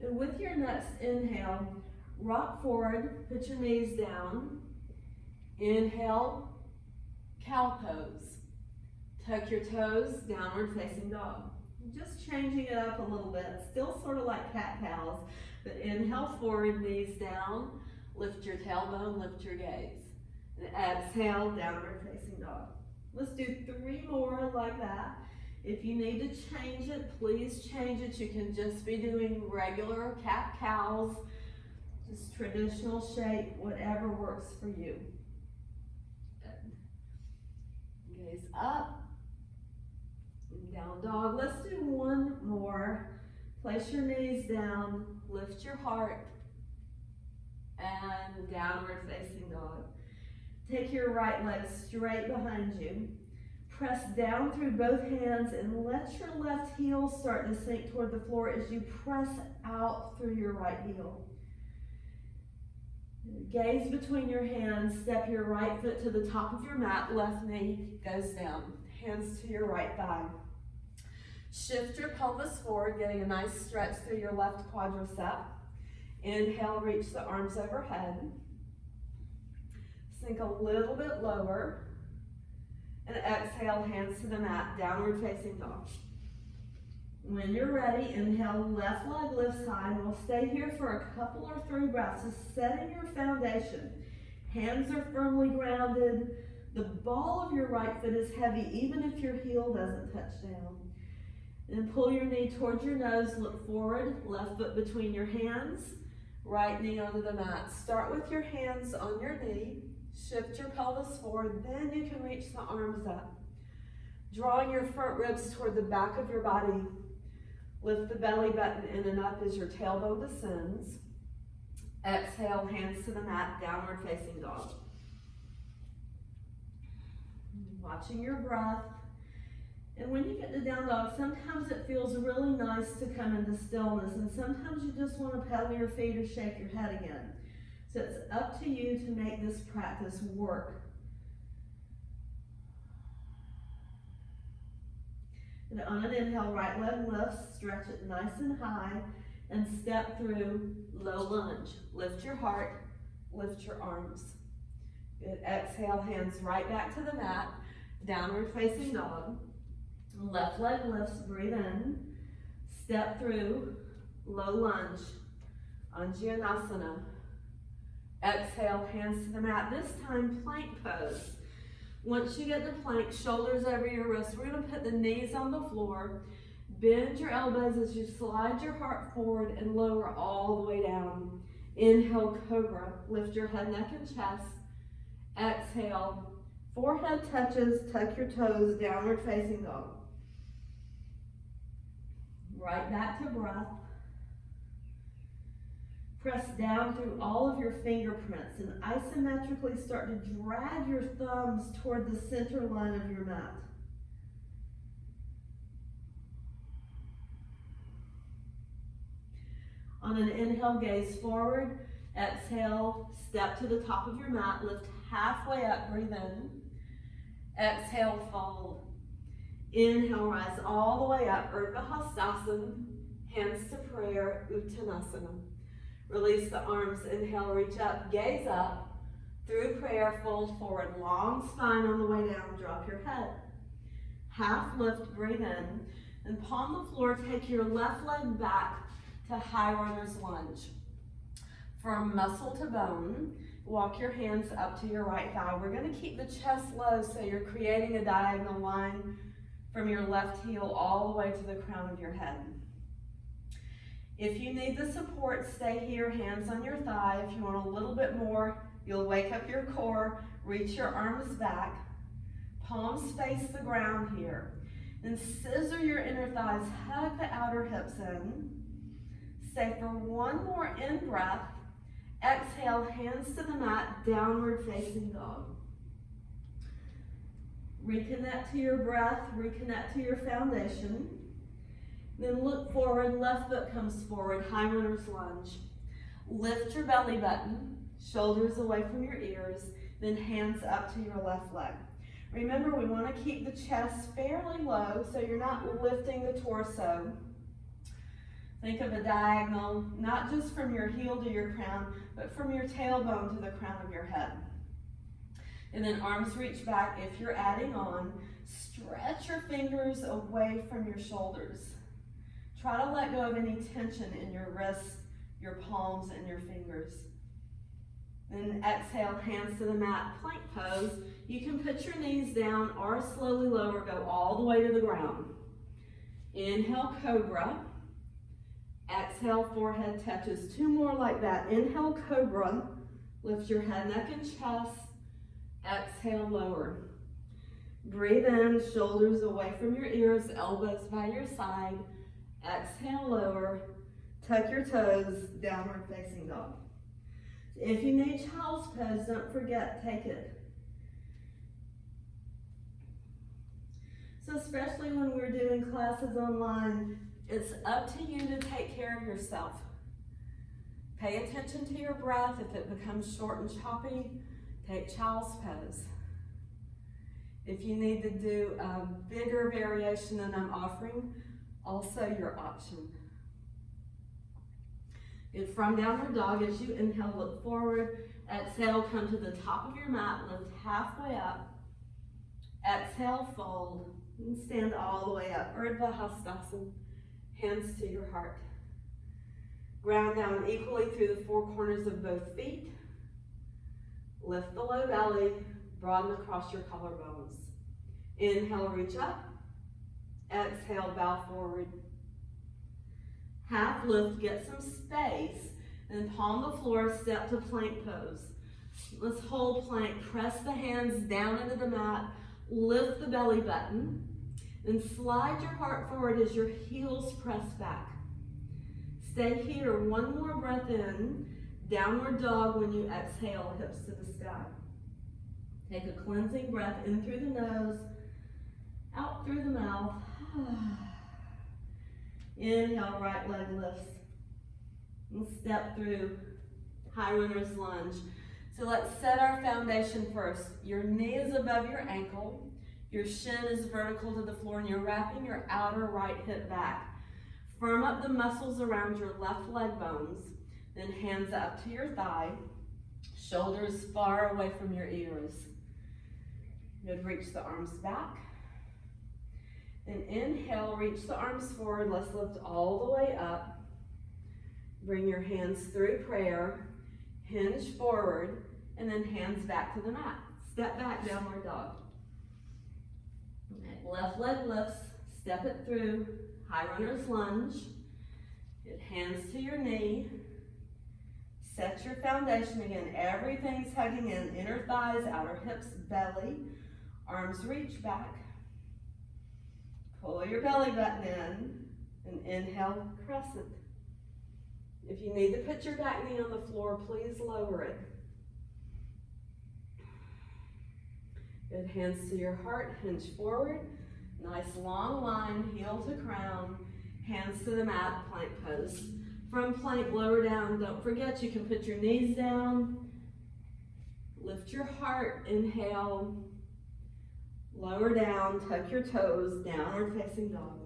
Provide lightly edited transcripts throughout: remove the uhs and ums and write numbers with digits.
And with your next inhale, rock forward, put your knees down. Inhale, cow pose. Tuck your toes, downward facing dog. Just changing it up a little bit, still sort of like cat-cows, but inhale forward, knees down, lift your tailbone, lift your gaze. And exhale, downward facing dog. Let's do 3 more like that. If you need to change it, please change it. You can just be doing regular cat-cows, just traditional shape, whatever works for you. Good. Gaze up. Down dog. Let's do 1 more. Place your knees down, lift your heart, and downward facing dog. Take your right leg straight behind you. Press down through both hands and let your left heel start to sink toward the floor as you press out through your right heel. Gaze between your hands, step your right foot to the top of your mat, left knee goes down, hands to your right thigh. Shift your pelvis forward, getting a nice stretch through your left quadricep. Inhale, reach the arms overhead. Sink a little bit lower. And exhale, hands to the mat, downward facing dog. When you're ready, inhale, left leg lifts high, and we'll stay here for a couple or 3 breaths, just setting your foundation. Hands are firmly grounded. The ball of your right foot is heavy, even if your heel doesn't touch down. Then pull your knee towards your nose, look forward, left foot between your hands, right knee onto the mat. Start with your hands on your knee, shift your pelvis forward, then you can reach the arms up. Drawing your front ribs toward the back of your body, lift the belly button in and up as your tailbone descends. Exhale, hands to the mat, downward facing dog. Watching your breath. And when you get to down dog, sometimes it feels really nice to come into stillness, and sometimes you just want to pedal your feet or shake your head again. So it's up to you to make this practice work. And on an inhale, right leg lifts, stretch it nice and high, and step through low lunge. Lift your heart, lift your arms. Good. Exhale, hands right back to the mat, downward facing dog. Left leg lifts, breathe in, step through, low lunge, Anjaneyasana. Exhale, hands to the mat. This time, plank pose. Once you get to plank, shoulders over your wrists, we're going to put the knees on the floor. Bend your elbows as you slide your heart forward and lower all the way down. Inhale, cobra. Lift your head, neck, and chest. Exhale, forehead touches, tuck your toes, downward facing dog. Right back to breath. Press down through all of your fingerprints and isometrically start to drag your thumbs toward the center line of your mat. On an inhale, gaze forward. Exhale, step to the top of your mat, lift halfway up, breathe in. Exhale, fold. Inhale, rise all the way up, Urdhva Hastasana, hands to prayer, Uttanasana. Release the arms, inhale, reach up, gaze up, through prayer, fold forward, long spine on the way down, drop your head. Half lift, breathe in, and palm the floor, take your left leg back to high runner's lunge. From muscle to bone, walk your hands up to your right thigh. We're going to keep the chest low so you're creating a diagonal line from your left heel all the way to the crown of your head. If you need the support, stay here, hands on your thigh. If you want a little bit more, you'll wake up your core, reach your arms back, palms face the ground here. Then scissor your inner thighs, hug the outer hips in. Stay for 1 more in-breath. Exhale, hands to the mat, downward facing dog. Reconnect to your breath, reconnect to your foundation. Then look forward, left foot comes forward, high runner's lunge. Lift your belly button, shoulders away from your ears, then hands up to your left leg. Remember, we want to keep the chest fairly low so you're not lifting the torso. Think of a diagonal, not just from your heel to your crown, but from your tailbone to the crown of your head. And then arms reach back. If you're adding on, stretch your fingers away from your shoulders. Try to let go of any tension in your wrists, your palms, and your fingers. Then exhale, hands to the mat, plank pose. You can put your knees down or slowly lower, go all the way to the ground. Inhale, cobra. Exhale, forehead touches. 2 more like that. Inhale, cobra. Lift your head, neck, and chest. Exhale, lower. Breathe in, shoulders away from your ears, elbows by your side. Exhale, lower. Tuck your toes, downward facing dog. If you need child's pose, don't forget, take it. So especially when we're doing classes online, it's up to you to take care of yourself. Pay attention to your breath. If it becomes short and choppy, take child's pose. If you need to do a bigger variation than I'm offering, also your option. Good. From downward dog, as you inhale, look forward. Exhale, come to the top of your mat, lift halfway up. Exhale, fold, and stand all the way up. Urdhva Hastasana, hands to your heart. Ground down equally through the 4 corners of both feet. Lift the low belly, broaden across your collarbones. Inhale, reach up. Exhale, bow forward. Half lift, get some space, then palm the floor, step to plank pose. Let's hold plank, press the hands down into the mat, lift the belly button, then slide your heart forward as your heels press back. Stay here, 1 more breath in, downward dog. When you exhale, hips to the sky. Take a cleansing breath in through the nose, out through the mouth. Inhale, right leg lifts. And step through high runner's lunge. So let's set our foundation first. Your knee is above your ankle. Your shin is vertical to the floor, and you're wrapping your outer right hip back. Firm up the muscles around your left leg bones. Then hands up to your thigh. Shoulders far away from your ears. Good. Reach the arms back. And inhale, reach the arms forward. Let's lift all the way up. Bring your hands through prayer. Hinge forward, and then hands back to the mat. Step back, downward dog. Okay. Left leg lifts, step it through, high runner's lunge. Get hands to your knee. Set your foundation again. Everything's hugging in. Inner thighs, outer hips, belly. Arms reach back. Pull your belly button in, and inhale, crescent. If you need to put your back knee on the floor, please lower it. Good. Hands to your heart, hinge forward. Nice long line, heel to crown. Hands to the mat, plank pose. From plank, lower down. Don't forget, you can put your knees down. Lift your heart, inhale. Lower down, tuck your toes, downward facing dog.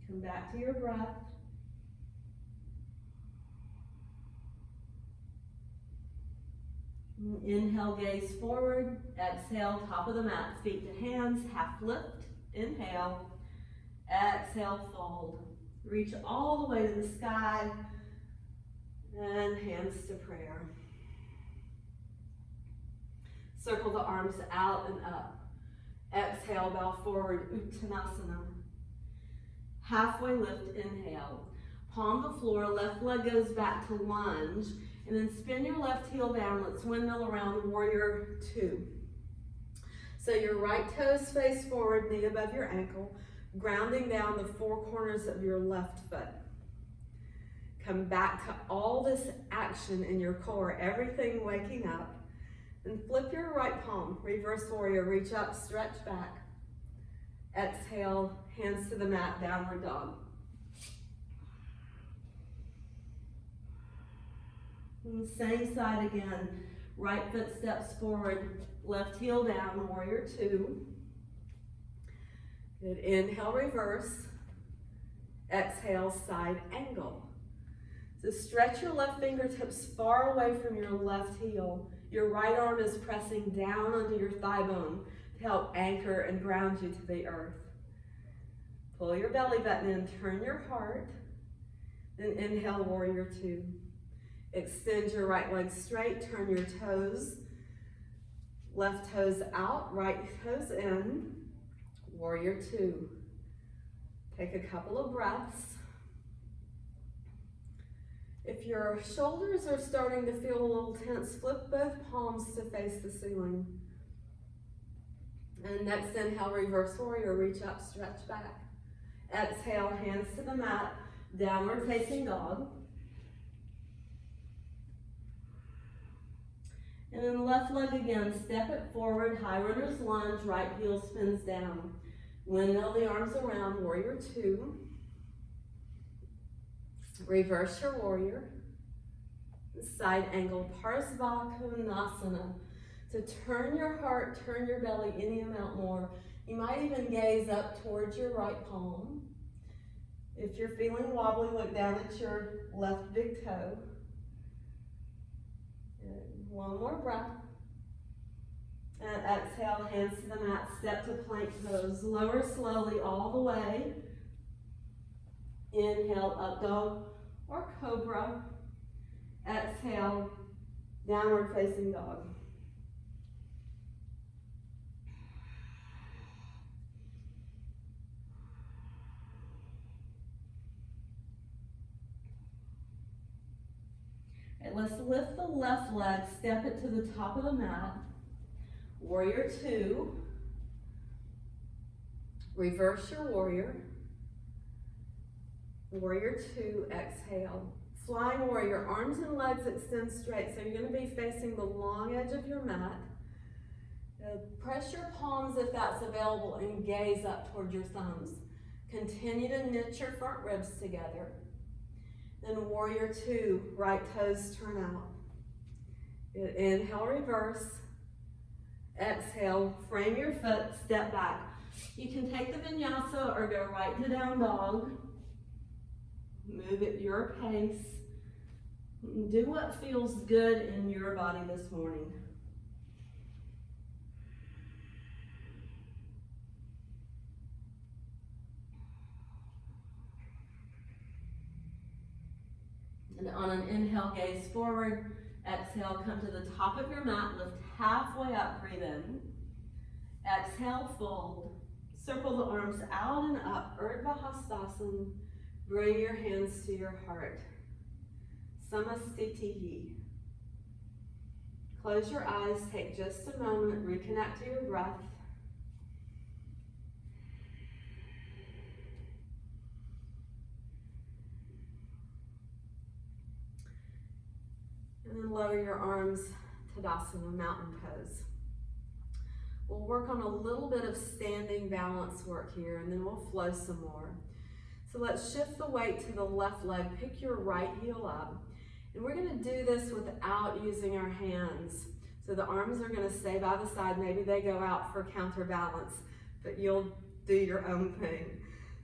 Come back to your breath. Inhale, gaze forward. Exhale, top of the mat, feet to hands, half lift. Inhale. Exhale, fold. Reach all the way to the sky, and hands to prayer. Circle the arms out and up. Exhale, bow forward, Uttanasana. Halfway lift, inhale. Palm the floor, left leg goes back to lunge, and then spin your left heel down. Let's windmill around, warrior 2. So your right toes face forward, knee above your ankle, grounding down the 4 corners of your left foot. Come back to all this action in your core, everything waking up. And flip your right palm, reverse warrior, reach up, stretch back. Exhale, hands to the mat, downward dog. And same side again. Right foot steps forward, left heel down, warrior two. Good, inhale, reverse. Exhale, side angle. So stretch your left fingertips far away from your left heel. Your right arm is pressing down onto your thigh bone to help anchor and ground you to the earth. Pull your belly button in, turn your heart, then inhale, warrior two. Extend your right leg straight, turn your toes, left toes out, right toes in, warrior two. Take a couple of breaths. If your shoulders are starting to feel a little tense, flip both palms to face the ceiling. And next inhale, reverse warrior, reach up, stretch back. Exhale, hands to the mat, downward facing dog. And then left leg again, step it forward, high runner's lunge, right heel spins down. Windmill the arms around, warrior two. Reverse your warrior. Side angle, Parsva Konasana. So turn your heart, turn your belly any amount more. You might even gaze up towards your right palm. If you're feeling wobbly, look down at your left big toe. And one more breath. And exhale, hands to the mat, step to plank pose. Lower slowly all the way. Inhale, up dog or cobra. Exhale, downward facing dog. All right, let's lift the left leg, step it to the top of the mat. Warrior two. Reverse your warrior. Warrior two, exhale. Flying warrior, arms and legs extend straight. So you're going to be facing the long edge of your mat. Press your palms if that's available and gaze up toward your thumbs. Continue to knit your front ribs together. Then warrior two, right toes turn out. Inhale, reverse. Exhale, frame your foot, step back. You can take the vinyasa or go right to down dog. Move at your pace. Do what feels good in your body this morning. And on an inhale, gaze forward. Exhale, come to the top of your mat, lift halfway up, breathe in. Exhale, fold. Circle the arms out and up, Urdhva Hastasana. Bring your hands to your heart. Samastitihi. Close your eyes, take just a moment, reconnect to your breath. And then lower your arms, Tadasana, mountain pose. We'll work on a little bit of standing balance work here, and then we'll flow some more. So let's shift the weight to the left leg, pick your right heel up. And we're gonna do this without using our hands. So the arms are gonna stay by the side, maybe they go out for counterbalance, but you'll do your own thing.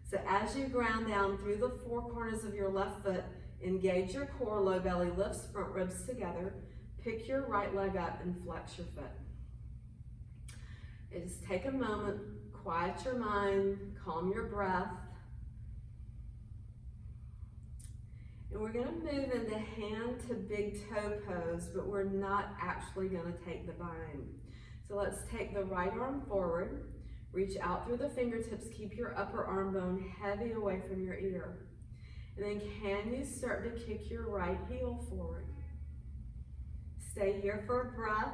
So as you ground down through the four corners of your left foot, engage your core, low belly lifts, front ribs together. Pick your right leg up and flex your foot. And just take a moment, quiet your mind, calm your breath. And we're gonna move into hand to big toe pose, but we're not actually gonna take the bind. So let's take the right arm forward, reach out through the fingertips, keep your upper arm bone heavy away from your ear. And then can you start to kick your right heel forward? Stay here for a breath.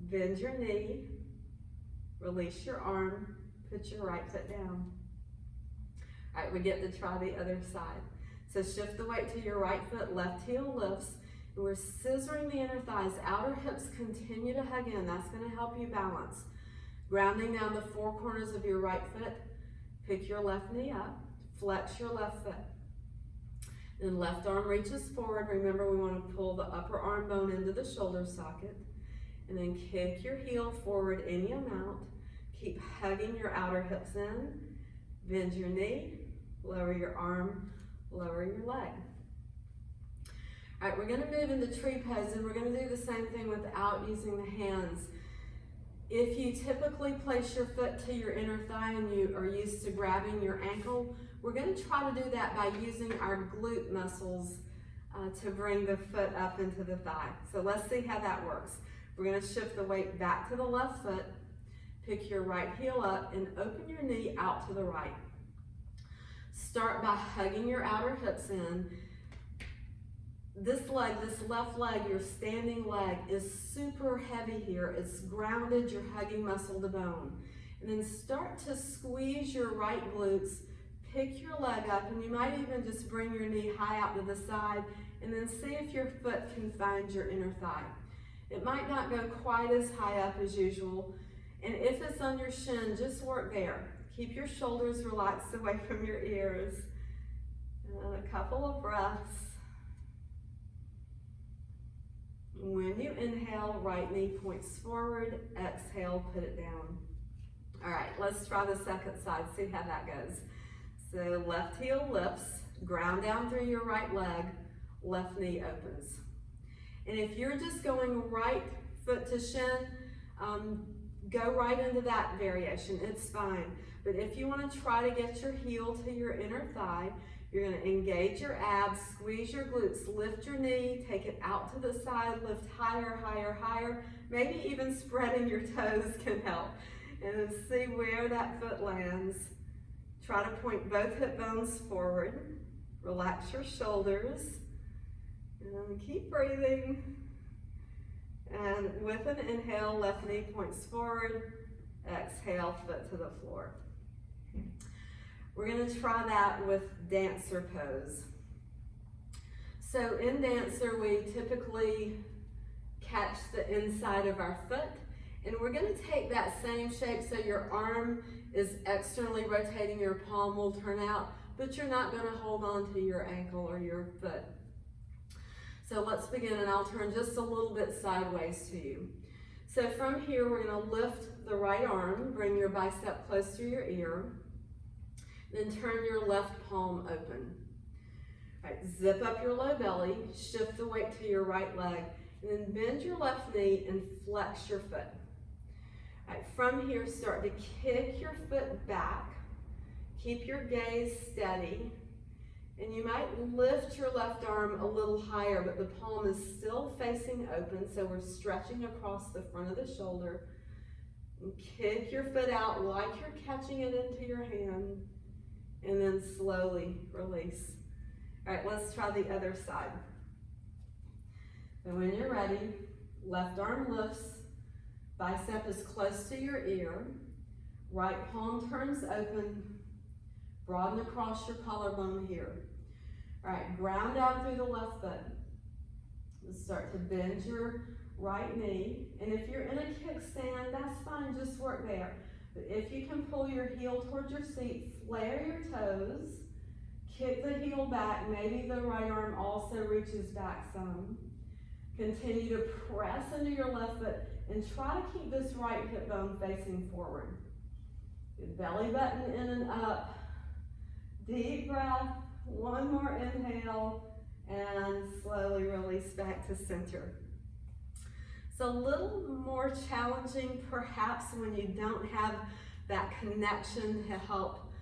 Bend your knee. Release your arm. Put your right foot down. All right, we get to try the other side. So shift the weight to your right foot, left heel lifts. And we're scissoring the inner thighs. Outer hips continue to hug in. That's going to help you balance. Grounding down the four corners of your right foot. Pick your left knee up. Flex your left foot. Then left arm reaches forward. Remember, we want to pull the upper arm bone into the shoulder socket. And then kick your heel forward any amount. Keep hugging your outer hips in. Bend your knee, lower your arm, lower your leg. All right, we're gonna move into tree pose, and we're gonna do the same thing without using the hands. If you typically place your foot to your inner thigh and you are used to grabbing your ankle, we're gonna try to do that by using our glute muscles to bring the foot up into the thigh. So let's see how that works. We're gonna shift the weight back to the left foot, pick your right heel up, and open your knee out to the right. Start by hugging your outer hips in. This leg, this left leg, your standing leg, is super heavy here. It's grounded, you're hugging muscle to bone. And then start to squeeze your right glutes, pick your leg up, and you might even just bring your knee high out to the side, and then see if your foot can find your inner thigh. It might not go quite as high up as usual, and if it's on your shin, just work there. Keep your shoulders relaxed away from your ears. And a couple of breaths. When you inhale, right knee points forward. Exhale, put it down. All right, let's try the second side, see how that goes. So left heel lifts, ground down through your right leg, left knee opens. And if you're just going right foot to shin, go right into that variation, it's fine. But if you want to try to get your heel to your inner thigh, you're going to engage your abs, squeeze your glutes, lift your knee, take it out to the side, lift higher, higher, higher. Maybe even spreading your toes can help. And then see where that foot lands. Try to point both hip bones forward. Relax your shoulders. And keep breathing. And with an inhale, left knee points forward. Exhale, foot to the floor. We're going to try that with dancer pose. So in dancer, we typically catch the inside of our foot, and we're going to take that same shape so your arm is externally rotating, your palm will turn out, but you're not going to hold on to your ankle or your foot. So let's begin, and I'll turn just a little bit sideways to you. So from here, we're going to lift the right arm, bring your bicep close to your ear, then turn your left palm open. All right, zip up your low belly, shift the weight to your right leg, and then bend your left knee and flex your foot. All right, from here, start to kick your foot back. Keep your gaze steady. And you might lift your left arm a little higher, but the palm is still facing open, so we're stretching across the front of the shoulder. And kick your foot out like you're catching it into your hand, and then slowly release. All right, let's try the other side. So when you're ready, left arm lifts, bicep is close to your ear, right palm turns open, broaden across your collarbone here. All right, ground down through the left foot. Start to bend your right knee. And if you're in a kickstand, that's fine, just work there. But if you can pull your heel towards your seat, flare your toes, kick the heel back, maybe the right arm also reaches back some. Continue to press into your left foot and try to keep this right hip bone facing forward. Good belly button in and up. Deep breath, one more inhale, and slowly release back to center. It's a little more challenging perhaps when you don't have that connection to help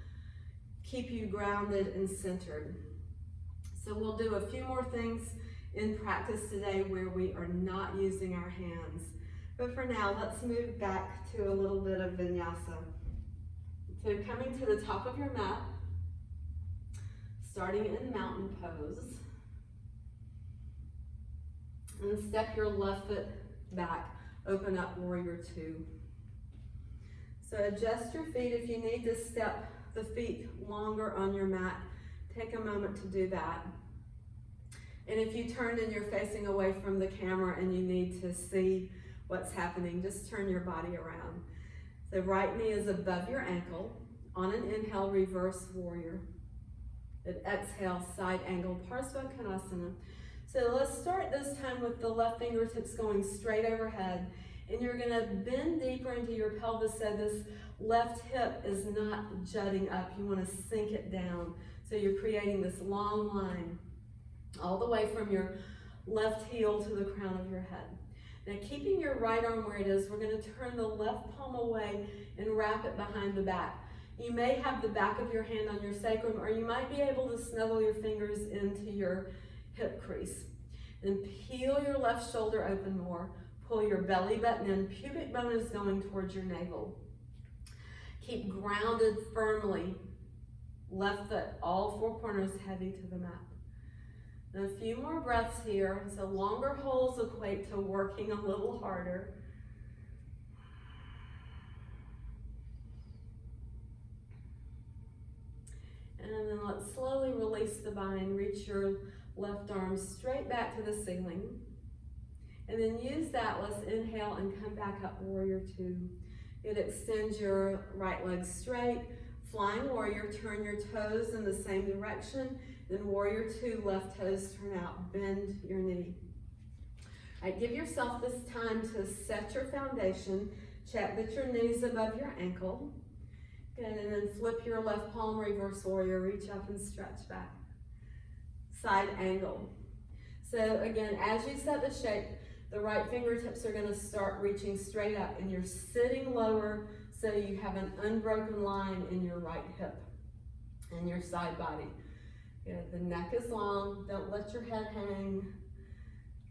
keep you grounded and centered. So we'll do a few more things in practice today where we are not using our hands. But for now, let's move back to a little bit of vinyasa. So coming to the top of your mat, starting in mountain pose, and step your left foot back, open up warrior two. So adjust your feet. If you need to step the feet longer on your mat, take a moment to do that. And if you turned and you're facing away from the camera and you need to see what's happening, just turn your body around. So right knee is above your ankle. On an inhale, reverse warrior. And exhale, side angle Parsvakonasana. So let's start this time with the left fingertips going straight overhead. And you're gonna bend deeper into your pelvis so this left hip is not jutting up. You wanna sink it down. So you're creating this long line all the way from your left heel to the crown of your head. Now keeping your right arm where it is, we're gonna turn the left palm away and wrap it behind the back. You may have the back of your hand on your sacrum, or you might be able to snuggle your fingers into your hip crease. Then peel your left shoulder open more, pull your belly button in, pubic bone is going towards your navel. Keep grounded firmly, left foot, all four corners heavy to the mat. And a few more breaths here, so longer holds equate to working a little harder. And then let's slowly release the bind, reach your left arm straight back to the ceiling. And then use that, let's inhale and come back up, warrior two. You'd extend your right leg straight, flying warrior, turn your toes in the same direction. Then warrior two, left toes turn out, bend your knee. All right, give yourself this time to set your foundation. Check that your knee's above your ankle. Good, and then flip your left palm, reverse warrior, reach up and stretch back. Side angle. So again, as you set the shape, the right fingertips are gonna start reaching straight up, and you're sitting lower so you have an unbroken line in your right hip and your side body. Good, the neck is long, don't let your head hang.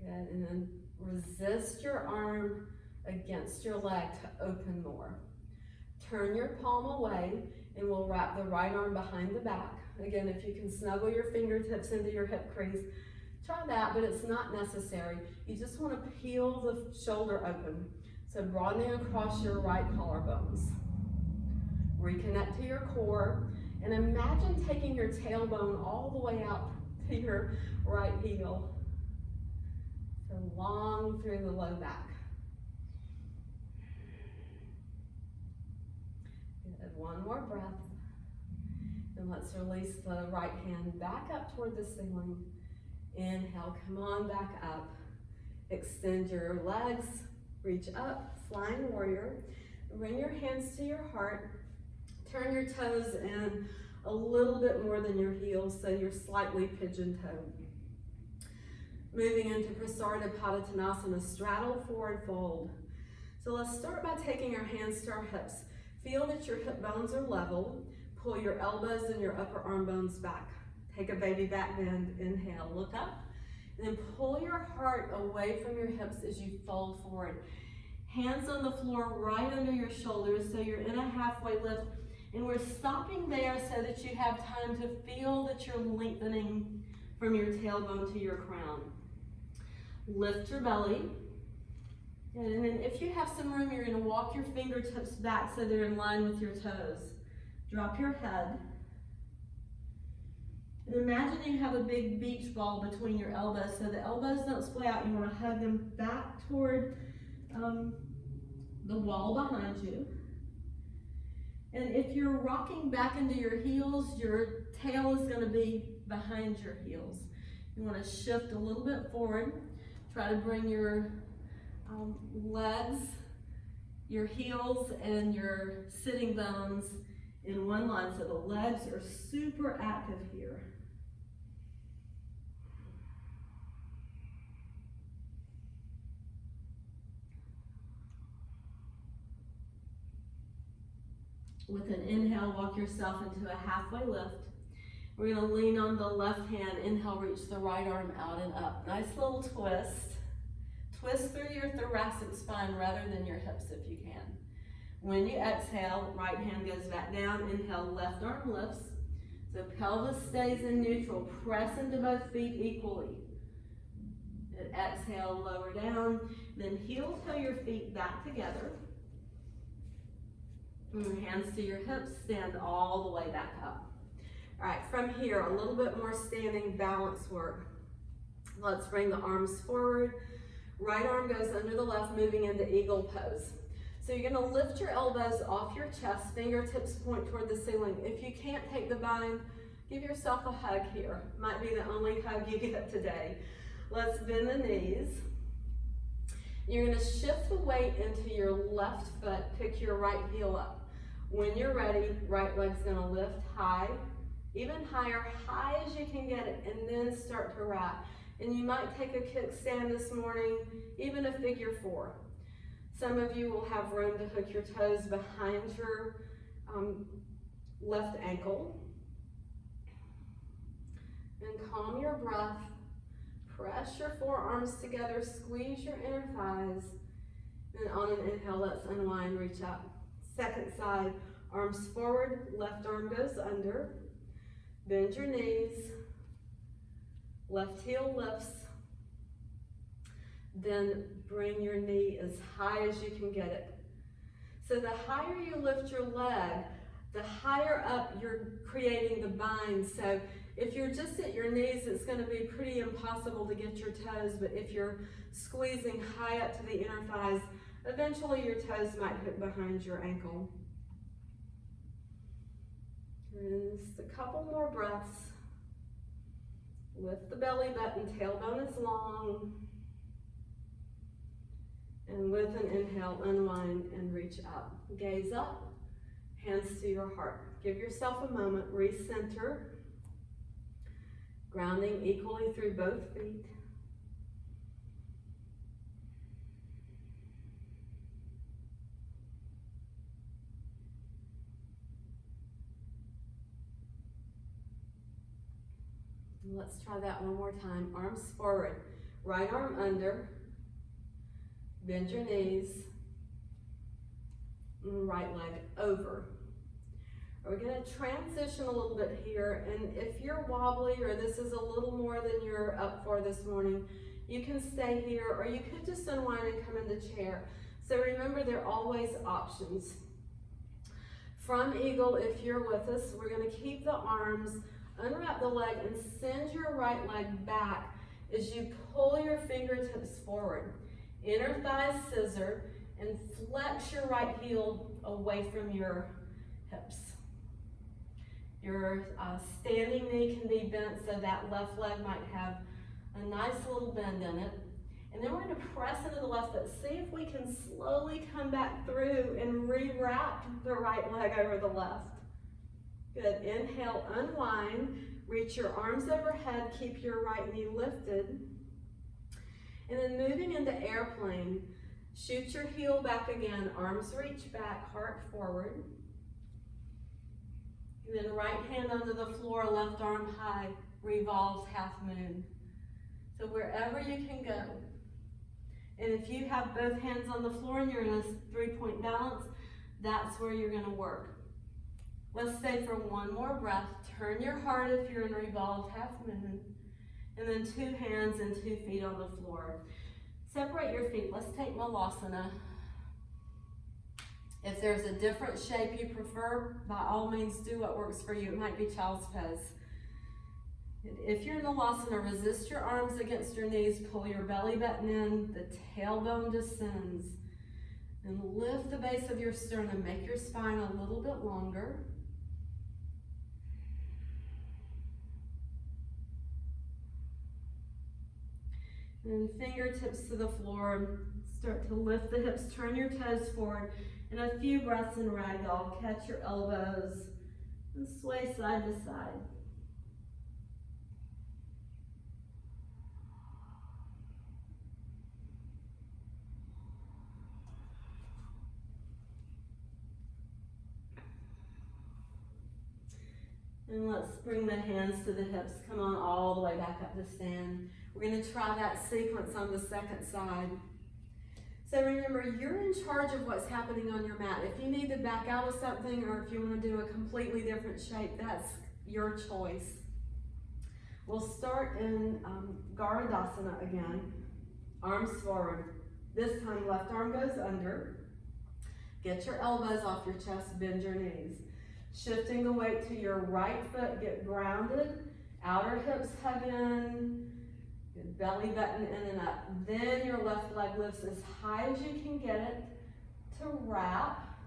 Good, and then resist your arm against your leg to open more. Turn your palm away, and we'll wrap the right arm behind the back. Again, if you can snuggle your fingertips into your hip crease, try that, but it's not necessary. You just want to peel the shoulder open. So broadening across your right collarbones. Reconnect to your core, and imagine taking your tailbone all the way out to your right heel. So long through the low back. Good, one more breath. And let's release the right hand back up toward the ceiling. Inhale, come on back up. Extend your legs, reach up, flying warrior. Bring your hands to your heart. Turn your toes in a little bit more than your heels, so you're slightly pigeon-toed. Moving into Prasarita Padottanasana, straddle forward fold. So let's start by taking our hands to our hips. Feel that your hip bones are level. Pull your elbows and your upper arm bones back. Take a baby back bend, inhale, look up. And then pull your heart away from your hips as you fold forward. Hands on the floor right under your shoulders, so you're in a halfway lift. And we're stopping there so that you have time to feel that you're lengthening from your tailbone to your crown. Lift your belly. And then if you have some room, you're gonna walk your fingertips back so they're in line with your toes. Drop your head. And imagine you have a big beach ball between your elbows, so the elbows don't split out. You wanna hug them back toward the wall behind you. And if you're rocking back into your heels, your tail is gonna be behind your heels. You wanna shift a little bit forward. Try to bring your legs, your heels, and your sitting bones in one line, so the legs are super active here. With an inhale, walk yourself into a halfway lift. We're gonna lean on the left hand. Inhale, reach the right arm out and up. Nice little twist. Twist through your thoracic spine rather than your hips if you can. When you exhale, right hand goes back down. Inhale, left arm lifts. So pelvis stays in neutral. Press into both feet equally. And exhale, lower down. Then heel toe your feet back together. And hands to your hips, stand all the way back up. All right, from here, a little bit more standing balance work. Let's bring the arms forward. Right arm goes under the left, moving into eagle pose. So you're gonna lift your elbows off your chest, fingertips point toward the ceiling. If you can't take the bind, Give yourself a hug here. Might be the only hug you get today. Let's bend the knees. You're gonna shift the weight into your left foot, pick your right heel up. When you're ready, right leg's gonna lift high, even higher, high as you can get it, and then start to wrap. And you might take a kickstand this morning, even a figure 4. Some of you will have room to hook your toes behind your left ankle. And calm your breath. Press your forearms together, squeeze your inner thighs. And on an inhale, let's unwind, reach up. Second side, arms forward, left arm goes under. Bend your knees. Left heel lifts. Then bring your knee as high as you can get it. So the higher you lift your leg, the higher up you're creating the bind. So if you're just at your knees, it's going to be pretty impossible to get your toes, but if you're squeezing high up to the inner thighs, eventually your toes might hook behind your ankle. And just a couple more breaths. Lift the belly button, tailbone is long. And with an inhale, unwind and reach up. Gaze up, hands to your heart. Give yourself a moment, recenter. Grounding equally through both feet. Let's try that one more time. Arms forward, right arm under. Bend your knees. And right leg over. We're going to transition a little bit here, and if you're wobbly or this is a little more than you're up for this morning, you can stay here, or you could just unwind and come in the chair. So remember, there are always options. From Eagle, if you're with us, we're going to keep the arms, unwrap the leg, and send your right leg back as you pull your fingertips forward. Inner thighs scissor, and flex your right heel away from your hips. Your standing knee can be bent so that left leg might have a nice little bend in it. And then we're going to press into the left foot. See if we can slowly come back through and re-wrap the right leg over the left. Good. Inhale, unwind. Reach your arms overhead. Keep your right knee lifted. And then moving into airplane, shoot your heel back again. Arms reach back, heart forward. And then right hand under the floor, left arm high, revolves half moon. So wherever you can go. And if you have both hands on the floor and you're in a 3-point balance, that's where you're going to work. Let's stay for one more breath. Turn your heart if you're in revolved half moon. And then 2 hands and 2 feet on the floor. Separate your feet. Let's take Malasana. If there's a different shape you prefer, by all means do what works for you. It might be child's pose. If you're in Malasana, resist your arms against your knees, pull your belly button in, the tailbone descends, and lift the base of your sternum. Make your spine a little bit longer. And fingertips to the floor. Start to lift the hips, turn your toes forward, and a few breaths in ragdoll. Catch your elbows and sway side to side. And let's bring the hands to the hips. Come on all the way back up to stand. We're going to try that sequence on the second side. So remember, you're in charge of what's happening on your mat. If you need to back out of something or if you want to do a completely different shape, that's your choice. We'll start in Garudasana again. Arms forward. This time left arm goes under. Get your elbows off your chest, bend your knees. Shifting the weight to your right foot, get grounded. Outer hips hug in. Good belly button in and up. Then your left leg lifts as high as you can get it to wrap.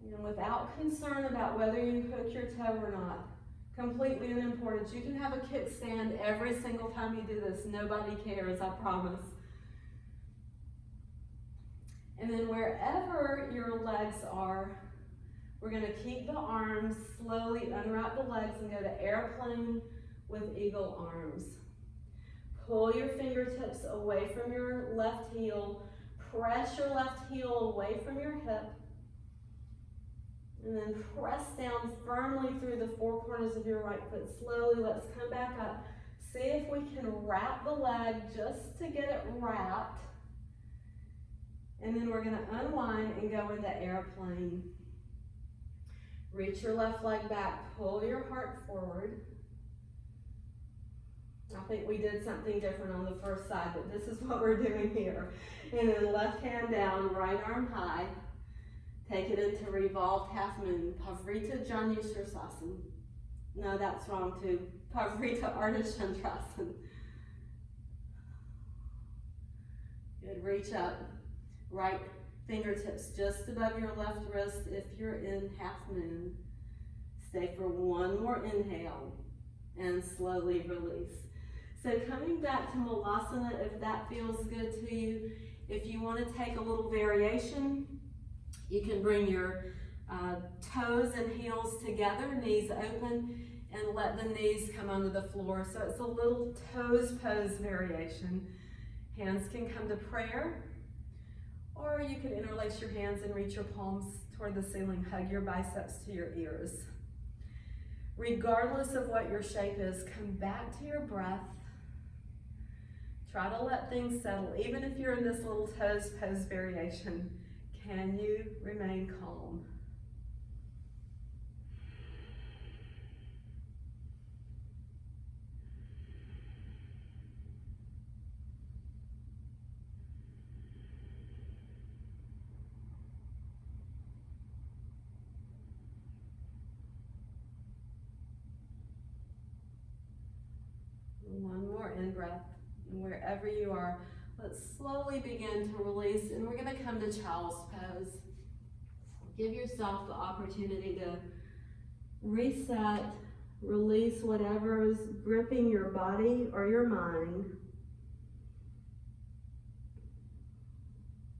And without concern about whether you hook your toe or not. Completely unimportant. You can have a kickstand every single time you do this. Nobody cares, I promise. And then wherever your legs are, we're gonna keep the arms, slowly unwrap the legs and go to airplane with eagle arms. Pull your fingertips away from your left heel. Press your left heel away from your hip. And then press down firmly through the four corners of your right foot. Slowly, let's come back up. See if we can wrap the leg just to get it wrapped. And then we're gonna unwind and go into airplane. Reach your left leg back, pull your heart forward. I think we did something different on the first side, but this is what we're doing here. And then left hand down, right arm high. Take it into revolved half moon, Pavrita Janushirasana. No, that's wrong too. Pavrita Ardha Chandrasana. Good, reach up. Right fingertips just above your left wrist if you're in half moon. Stay for one more inhale and slowly release. So coming back to Malasana, if that feels good to you, if you want to take a little variation, you can bring your toes and heels together, knees open, and let the knees come onto the floor. So it's a little toes pose variation. Hands can come to prayer, or you can interlace your hands and reach your palms toward the ceiling. Hug your biceps to your ears. Regardless of what your shape is, come back to your breath. Try to let things settle. Even if you're in this little toes pose variation, can you remain calm? One more in-breath, and wherever you are, let's slowly begin to release, and we're going to come to child's pose. Give yourself the opportunity to reset, release whatever is gripping your body or your mind.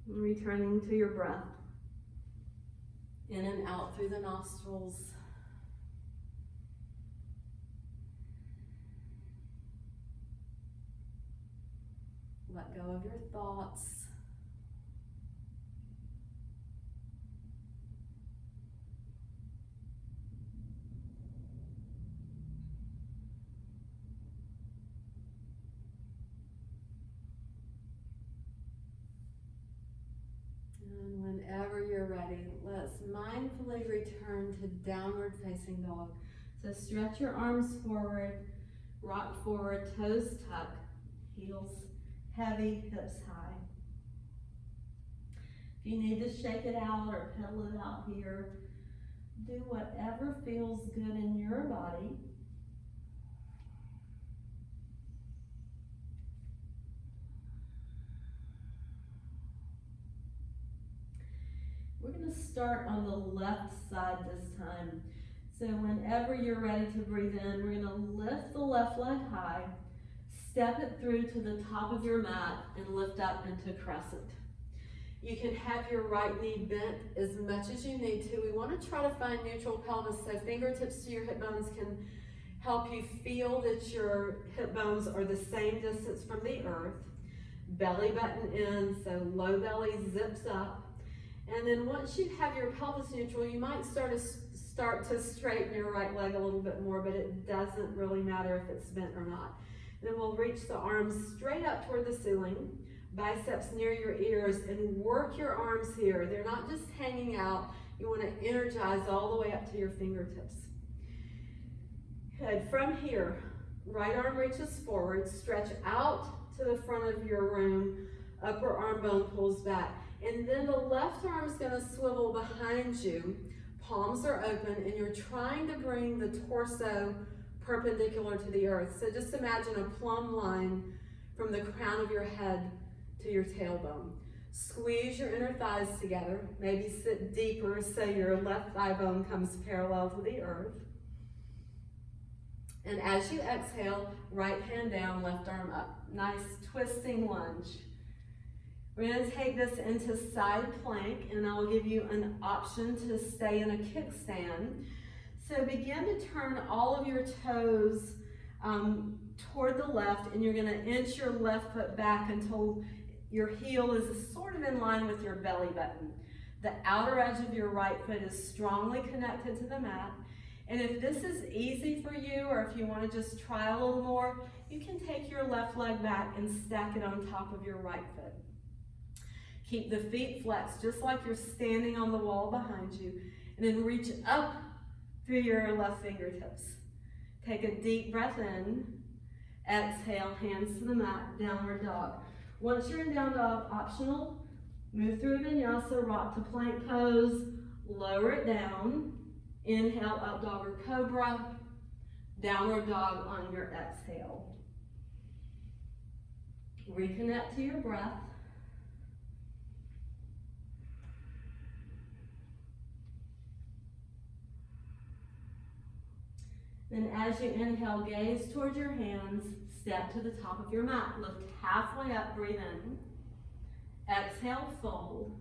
And returning to your breath. In and out through the nostrils. Let go of your thoughts. And whenever you're ready, let's mindfully return to downward facing dog. So stretch your arms forward, rock forward, toes tuck, heels heavy, hips high. If you need to shake it out or pedal it out here, do whatever feels good in your body. We're going to start on the left side this time. So whenever you're ready to breathe in, we're going to lift the left leg high. Step it through to the top of your mat and lift up into crescent. You can have your right knee bent as much as you need to. We want to try to find neutral pelvis, so fingertips to your hip bones can help you feel that your hip bones are the same distance from the earth. Belly button in, so low belly zips up. And then once you have your pelvis neutral, you might start to straighten your right leg a little bit more, but it doesn't really matter if it's bent or not. Then we'll reach the arms straight up toward the ceiling, biceps near your ears, and work your arms here. They're not just hanging out. You want to energize all the way up to your fingertips. Good. From here, right arm reaches forward, stretch out to the front of your room, upper arm bone pulls back. And then the left arm is going to swivel behind you. Palms are open, and you're trying to bring the torso perpendicular to the earth. So just imagine a plumb line from the crown of your head to your tailbone. Squeeze your inner thighs together. Maybe sit deeper so your left thigh bone comes parallel to the earth. And as you exhale, right hand down, left arm up. Nice twisting lunge. We're gonna take this into side plank, and I'll give you an option to stay in a kickstand. So begin to turn all of your toes toward the left, and you're gonna inch your left foot back until your heel is sort of in line with your belly button. The outer edge of your right foot is strongly connected to the mat. And if this is easy for you, or if you want to just try a little more, you can take your left leg back and stack it on top of your right foot. Keep the feet flexed, just like you're standing on the wall behind you, and then reach up through your left fingertips. Take a deep breath in, exhale, hands to the mat, downward dog. Once you're in down dog, optional, move through vinyasa, rock to plank pose, lower it down. Inhale, up dog or cobra, downward dog on your exhale. Reconnect to your breath. Then as you inhale, gaze towards your hands, step to the top of your mat. Lift halfway up, breathe in. Exhale, fold.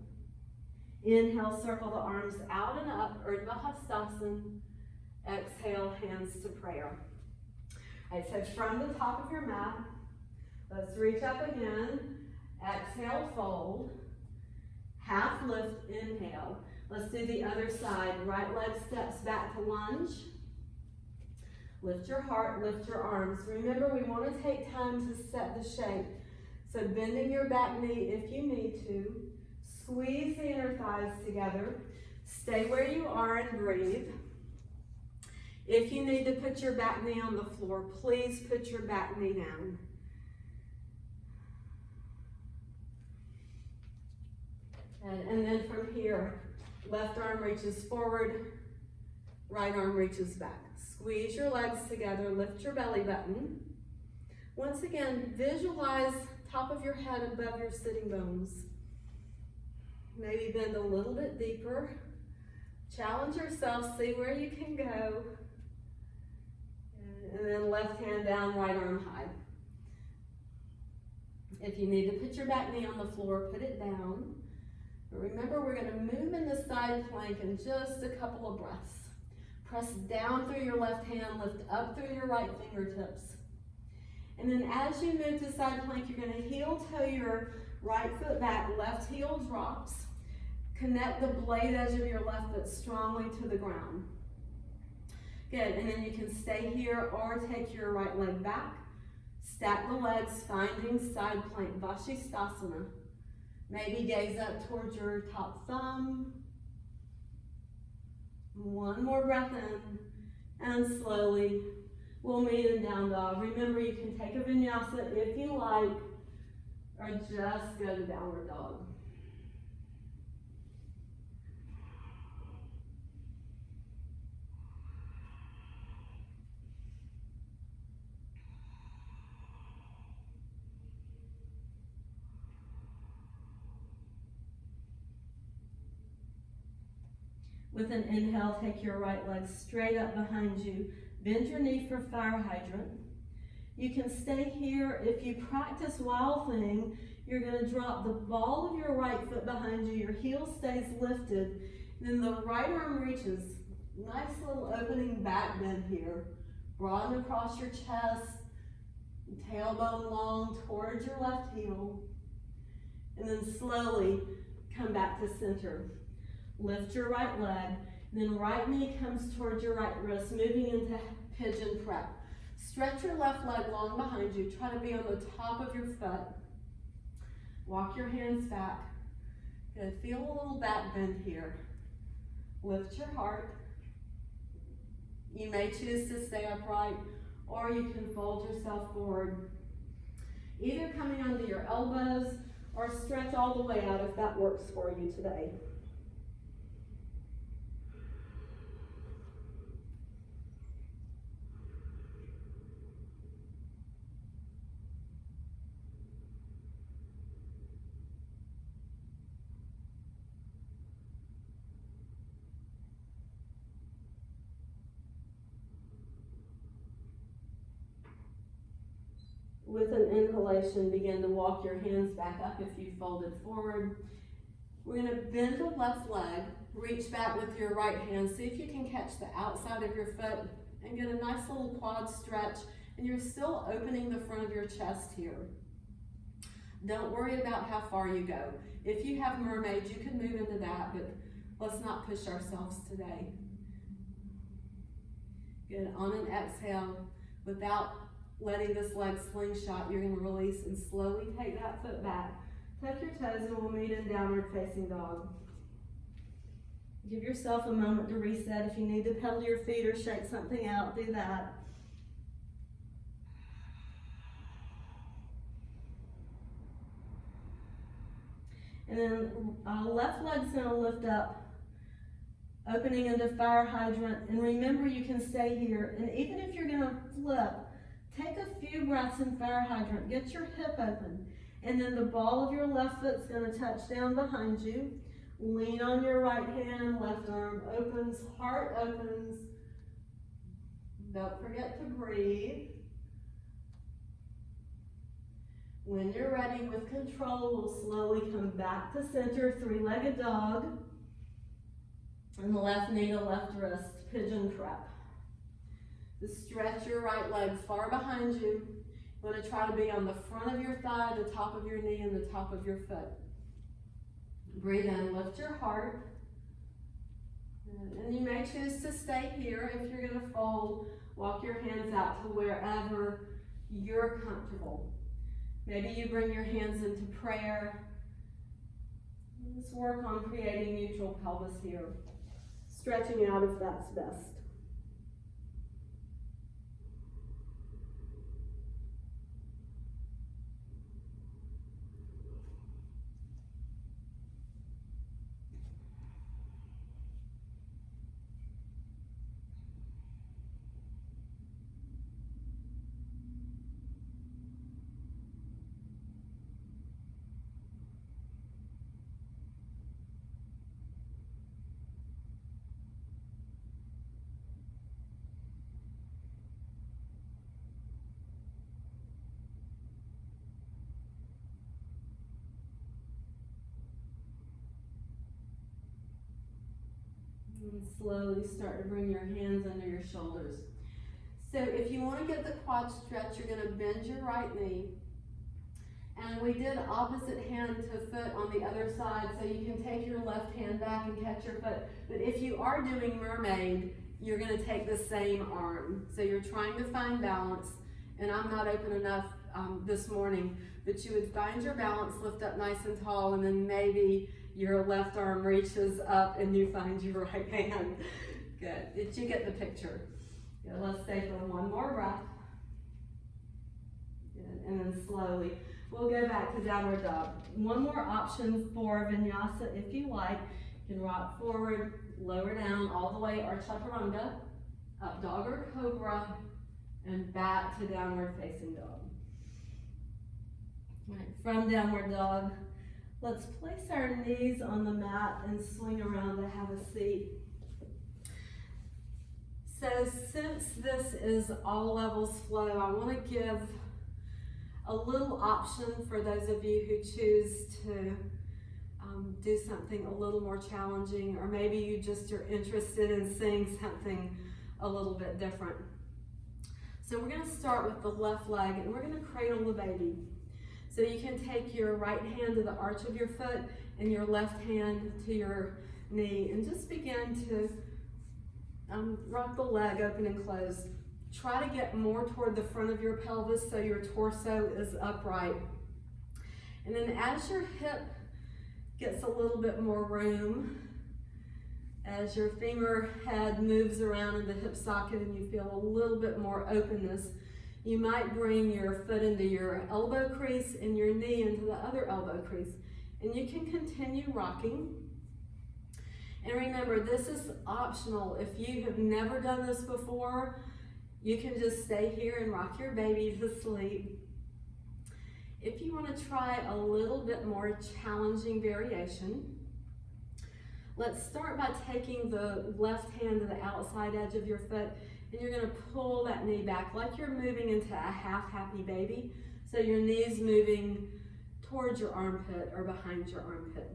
Inhale, circle the arms out and up, Urdhva Hastasana. Exhale, hands to prayer. All right, so from the top of your mat, let's reach up again. Exhale, fold. Half lift, inhale. Let's do the other side. Right leg steps back to lunge. Lift your heart, lift your arms. Remember, we want to take time to set the shape. So bending your back knee if you need to. Squeeze the inner thighs together. Stay where you are and breathe. If you need to put your back knee on the floor, please put your back knee down. And then from here, left arm reaches forward, right arm reaches back. Squeeze your legs together, lift your belly button. Once again, visualize top of your head above your sitting bones. Maybe bend a little bit deeper. Challenge yourself, see where you can go. And then left hand down, right arm high. If you need to put your back knee on the floor, put it down. But remember, we're going to move in the side plank in just a couple of breaths. Press down through your left hand, lift up through your right fingertips. And then as you move to side plank, you're going to heel toe your right foot back, left heel drops. Connect the blade edge of your left foot strongly to the ground. Good, and then you can stay here or take your right leg back. Stack the legs, finding side plank, Vashisthasana. Maybe gaze up towards your top thumb. One more breath in, and slowly we'll meet in down dog. Remember, you can take a vinyasa if you like, or just go to downward dog. With an inhale, take your right leg straight up behind you. Bend your knee for fire hydrant. You can stay here. If you practice wild thing, you're going to drop the ball of your right foot behind you. Your heel stays lifted. Then the right arm reaches. Nice little opening back bend here. Broaden across your chest. Tailbone long towards your left heel. And then slowly come back to center. Lift your right leg, then right knee comes towards your right wrist, moving into pigeon prep. Stretch your left leg long behind you. Try to be on the top of your foot. Walk your hands back. Good. Feel a little back bend here. Lift your heart. You may choose to stay upright, or you can fold yourself forward. Either coming onto your elbows or stretch all the way out if that works for you today. with an inhalation, begin to walk your hands back up if you folded forward. We're gonna bend the left leg, reach back with your right hand. See if you can catch the outside of your foot and get a nice little quad stretch, and you're still opening the front of your chest here. Don't worry about how far you go. If you have mermaids, you can move into that, but let's not push ourselves today. Good, on an exhale, without letting this leg slingshot, you're gonna release and slowly take that foot back. Tuck your toes and we'll meet in downward facing dog. Give yourself a moment to reset. If you need to pedal your feet or shake something out, do that. And then left leg's gonna lift up, opening into fire hydrant. And remember, you can stay here. And even if you're gonna flip, take a few breaths in fire hydrant. Get your hip open. And then the ball of your left foot's gonna touch down behind you. Lean on your right hand, left arm opens, heart opens. Don't forget to breathe. When you're ready with control, we'll slowly come back to center, three-legged dog. And the left knee to left wrist, pigeon prep. Just stretch your right leg far behind you. You want to try to be on the front of your thigh, the top of your knee, and the top of your foot. Breathe in, lift your heart. And you may choose to stay here. If you're going to fold, walk your hands out to wherever you're comfortable. Maybe you bring your hands into prayer. Let's work on creating neutral pelvis here. Stretching out if that's best. And slowly start to bring your hands under your shoulders. So if you want to get the quad stretch, you're going to bend your right knee. And we did opposite hand to foot on the other side, so you can take your left hand back and catch your foot. But if you are doing mermaid, you're going to take the same arm. So you're trying to find balance, and I'm not open enough this morning, but you would find your balance, lift up nice and tall, and then maybe your left arm reaches up and you find your right hand. Good. Did you get the picture? Good. Let's stay for one more breath. Good. And then slowly, we'll go back to downward dog. One more option for vinyasa if you like. You can rock forward, lower down, all the way, or chaturanga, up dog or cobra, and back to downward facing dog. All right, from downward dog, let's place our knees on the mat and swing around to have a seat. So since this is all levels flow, I want to give a little option for those of you who choose to do something a little more challenging, or maybe you just are interested in seeing something a little bit different. So we're going to start with the left leg, and we're going to cradle the baby. So you can take your right hand to the arch of your foot and your left hand to your knee, and just begin to rock the leg open and close. Try to get more toward the front of your pelvis so your torso is upright. And then as your hip gets a little bit more room, as your femur head moves around in the hip socket and you feel a little bit more openness, you might bring your foot into your elbow crease and your knee into the other elbow crease. And you can continue rocking. And remember, this is optional. If you have never done this before, you can just stay here and rock your baby to sleep. If you want to try a little bit more challenging variation, let's start by taking the left hand to the outside edge of your foot, and you're going to pull that knee back like you're moving into a half happy baby. So your knees moving towards your armpit or behind your armpit.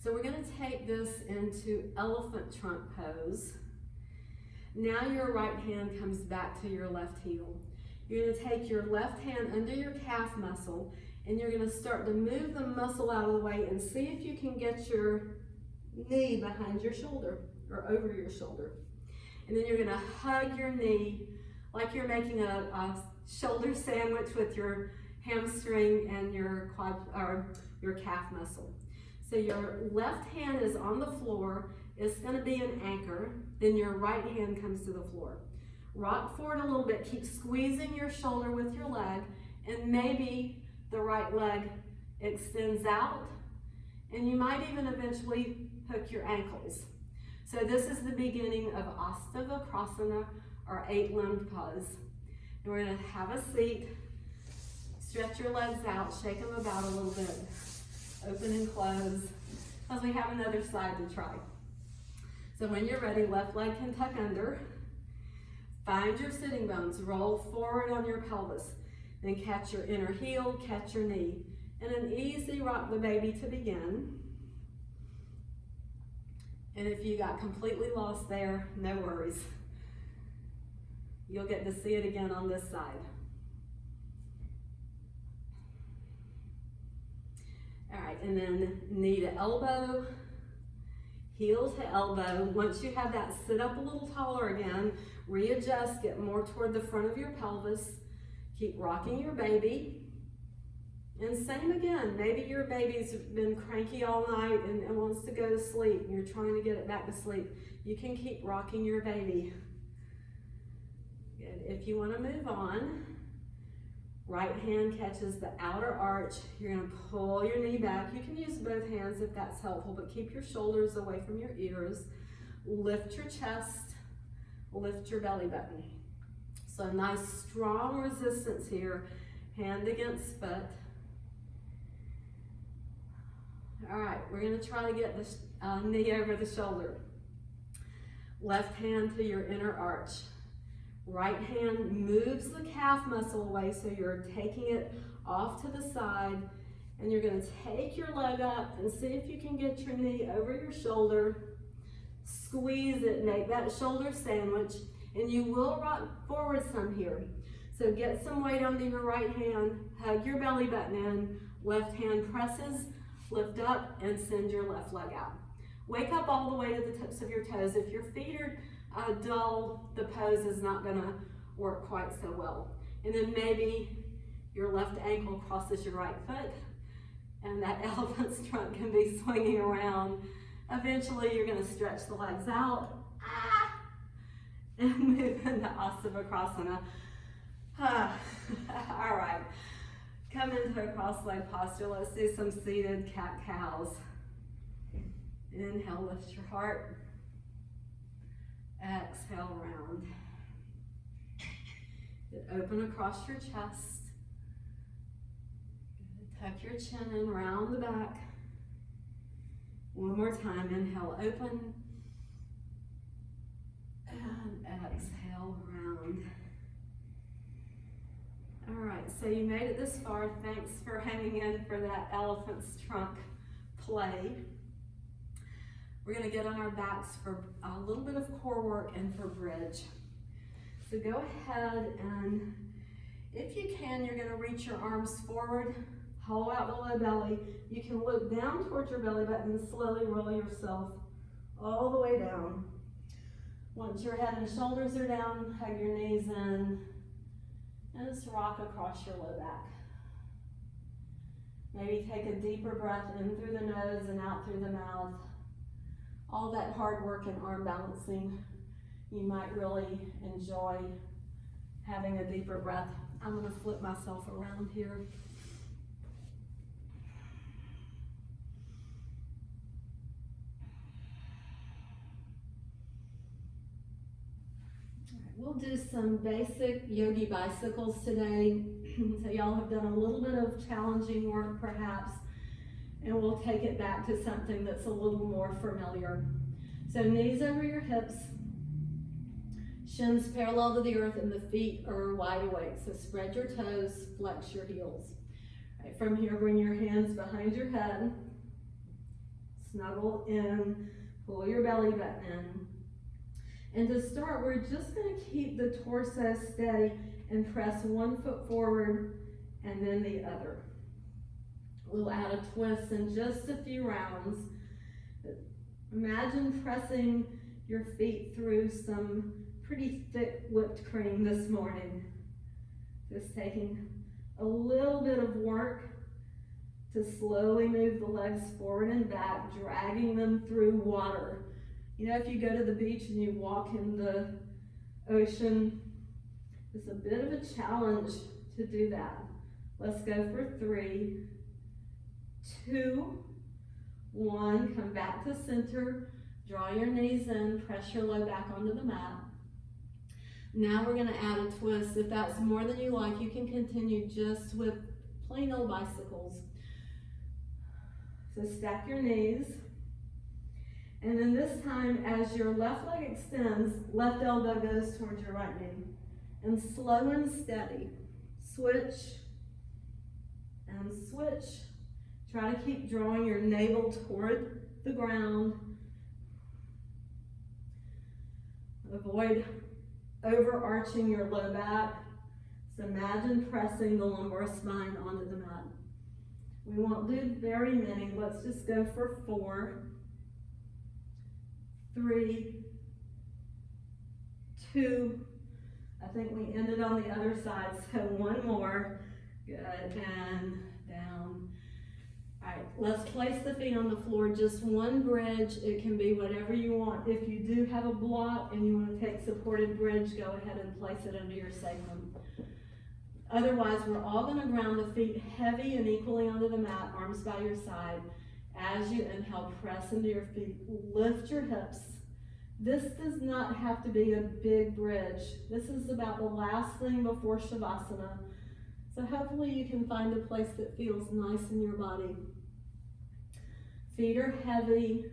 So we're gonna take this into elephant trunk pose. Now your right hand comes back to your left heel. You're gonna take your left hand under your calf muscle and you're gonna start to move the muscle out of the way and see if you can get your knee behind your shoulder or over your shoulder. And then you're gonna hug your knee like you're making a shoulder sandwich with your hamstring and your quad or your calf muscle. So your left hand is on the floor, it's gonna be an anchor, then your right hand comes to the floor. Rock forward a little bit, keep squeezing your shoulder with your leg, and maybe the right leg extends out, and you might even eventually hook your ankles. So this is the beginning of Astavakrasana, or 8-limbed pose. And we're gonna have a seat, stretch your legs out, shake them about a little bit, open and close, because we have another side to try. So when you're ready, left leg can tuck under. Find your sitting bones, roll forward on your pelvis. Then catch your inner heel, catch your knee. And an easy rock the baby to begin. And if you got completely lost there, no worries. You'll get to see it again on this side. All right, and then knee to elbow, heel to elbow. Once you have that, sit up a little taller again, readjust, get more toward the front of your pelvis. Keep rocking your baby. And same again, maybe your baby's been cranky all night and wants to go to sleep, and you're trying to get it back to sleep. You can keep rocking your baby. Good. If you want to move on, right hand catches the outer arch. You're going to pull your knee back. You can use both hands if that's helpful, but keep your shoulders away from your ears. Lift your chest, lift your belly button. So nice strong resistance here, hand against foot. All right, we're gonna try to get the knee over the shoulder. Left hand to your inner arch. Right hand moves the calf muscle away, so you're taking it off to the side, and you're gonna take your leg up and see if you can get your knee over your shoulder. Squeeze it, make that shoulder sandwich, and you will rock forward some here. So get some weight onto your right hand, hug your belly button in, left hand presses, lift up, and send your left leg out. Wake up all the way to the tips of your toes. If your feet are dull, the pose is not gonna work quite so well. And then maybe your left ankle crosses your right foot, and that elephant's trunk can be swinging around. Eventually, you're gonna stretch the legs out, and move into Astavakrasana. All right. Come into a cross-leg posture. Let's do some seated cat-cows. Inhale, lift your heart. Exhale, round. Good. Open across your chest. Good. Tuck your chin in, round the back. One more time. Inhale, open. And exhale, round. All right, so you made it this far. Thanks for hanging in for that elephant's trunk play. We're gonna get on our backs for a little bit of core work and for bridge. So go ahead and, if you can, you're gonna reach your arms forward, hollow out the low belly. You can look down towards your belly button and slowly roll yourself all the way down. Once your head and shoulders are down, hug your knees in, and just rock across your low back. Maybe take a deeper breath in through the nose and out through the mouth. All that hard work in arm balancing, you might really enjoy having a deeper breath. I'm gonna flip myself around here. We'll do some basic yogi bicycles today. So y'all have done a little bit of challenging work perhaps, and we'll take it back to something that's a little more familiar. So knees over your hips, Shins parallel to the earth and the feet are wide awake. So spread your toes, flex your heels. All right, from here, bring your hands behind your head. Snuggle in, pull your belly button in. And to start, we're just gonna keep the torso steady and press one foot forward and then the other. We'll add a twist in just a few rounds. Imagine pressing your feet through some pretty thick whipped cream this morning. Just taking a little bit of work to slowly move the legs forward and back, dragging them through water. You know, if you go to the beach and you walk in the ocean, it's a bit of a challenge to do that. Let's go for 3, 2, 1. Come back to center. Draw your knees in, press your low back onto the mat. Now we're gonna add a twist. If that's more than you like, you can continue just with plain old bicycles. So stack your knees. And then this time, as your left leg extends, left elbow goes towards your right knee. And slow and steady. Switch and switch. Try to keep drawing your navel toward the ground. Avoid overarching your low back. So imagine pressing the lumbar spine onto the mat. We won't do very many. Let's just go for 4, 3, 2. I think we ended on the other side, so 1 more. Good, and down. All right, let's place the feet on the floor, just one bridge. It can be whatever you want. If you do have a block and you want to take supported bridge, go ahead and place it under your sacrum. Otherwise, we're all going to ground the feet heavy and equally onto the mat, arms by your side. As you inhale, press into your feet, lift your hips. This does not have to be a big bridge. This is about the last thing before Shavasana. So hopefully you can find a place that feels nice in your body. Feet are heavy,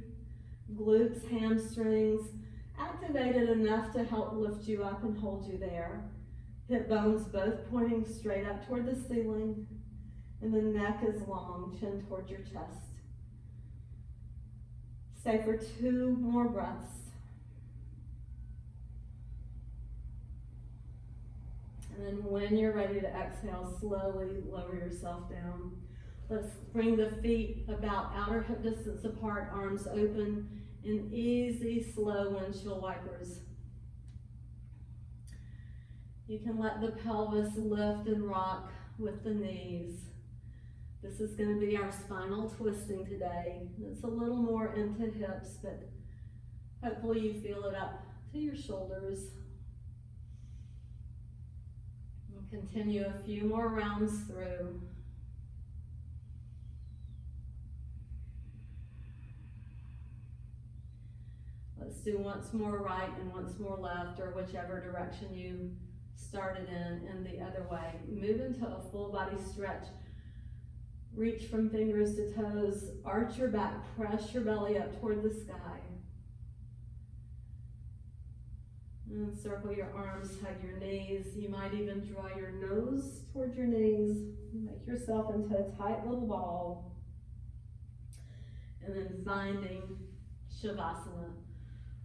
glutes, hamstrings, activated enough to help lift you up and hold you there. Hip bones both pointing straight up toward the ceiling, and the neck is long, chin towards your chest. Stay for 2 more breaths. And then when you're ready to exhale, slowly lower yourself down. Let's bring the feet about outer hip distance apart, arms open, and easy, slow windshield wipers. You can let the pelvis lift and rock with the knees. This is going to be our spinal twisting today. It's a little more into hips, but hopefully you feel it up to your shoulders. We'll continue a few more rounds through. Let's do once more right and once more left, or whichever direction you started in the other way. Move into a full body stretch. Reach from fingers to toes, arch your back, press your belly up toward the sky. And circle your arms, hug your knees. You might even draw your nose toward your knees. Make yourself into a tight little ball. And then finding Shavasana.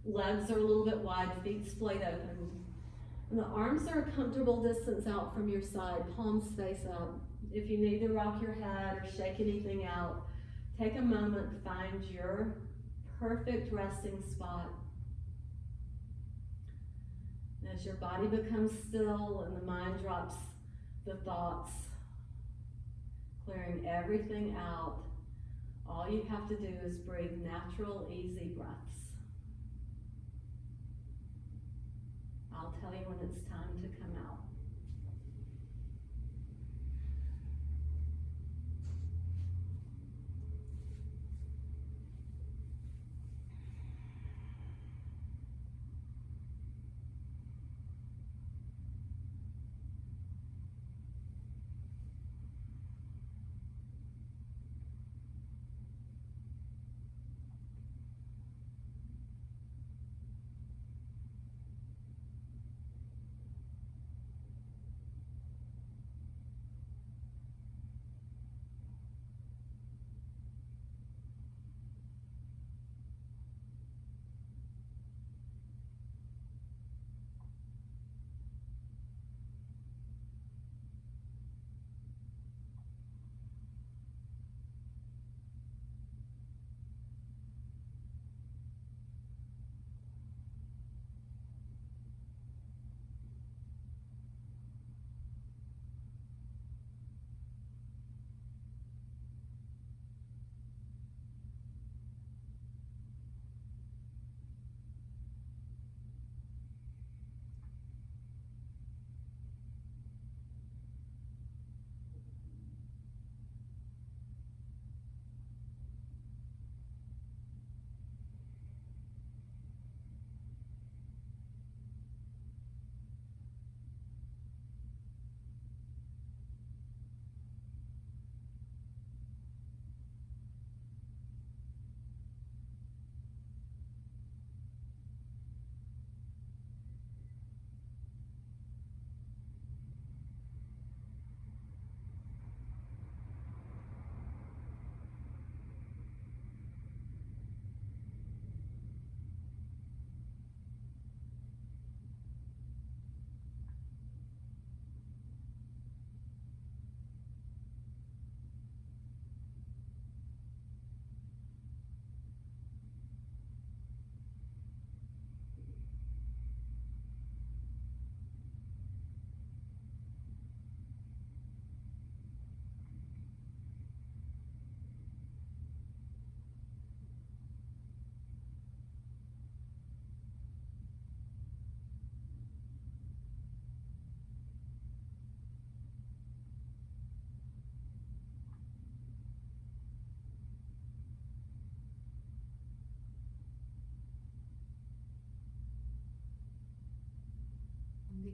Legs are a little bit wide, feet splayed open. And the arms are a comfortable distance out from your side, palms face up. If you need to rock your head or shake anything out, take a moment to find your perfect resting spot. As your body becomes still and the mind drops the thoughts, clearing everything out, all you have to do is breathe natural, easy breaths. I'll tell you when it's time to come out.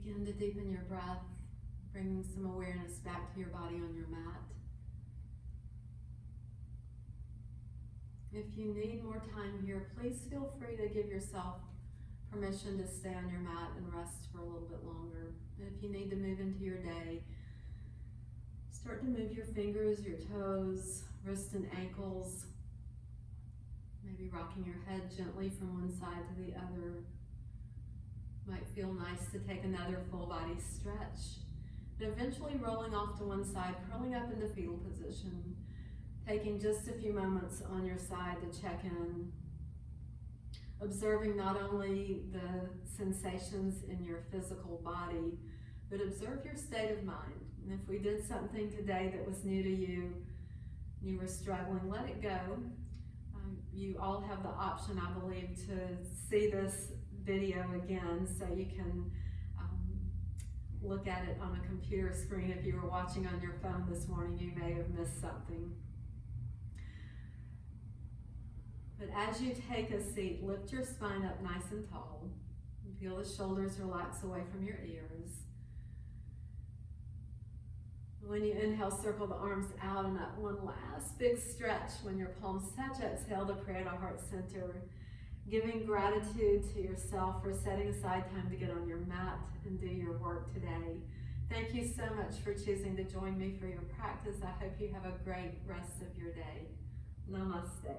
Begin to deepen your breath, bringing some awareness back to your body on your mat. If you need more time here, please feel free to give yourself permission to stay on your mat and rest for a little bit longer. And if you need to move into your day, start to move your fingers, your toes, wrists and ankles, maybe rocking your head gently from one side to the other. Might feel nice to take another full body stretch, and eventually rolling off to one side, curling up into fetal position, taking just a few moments on your side to check in, observing not only the sensations in your physical body, but observe your state of mind. And if we did something today that was new to you, you were struggling, let it go. You all have the option, I believe, to see this video again, so you can look at it on a computer screen. If you were watching on your phone this morning, you may have missed something. But as you take a seat, lift your spine up nice and tall. Feel the shoulders relax away from your ears. When you inhale, circle the arms out and up. One last big stretch. When your palms touch, exhale to pray at our heart center. Giving gratitude to yourself for setting aside time to get on your mat and do your work today. Thank you so much for choosing to join me for your practice. I hope you have a great rest of your day. Namaste.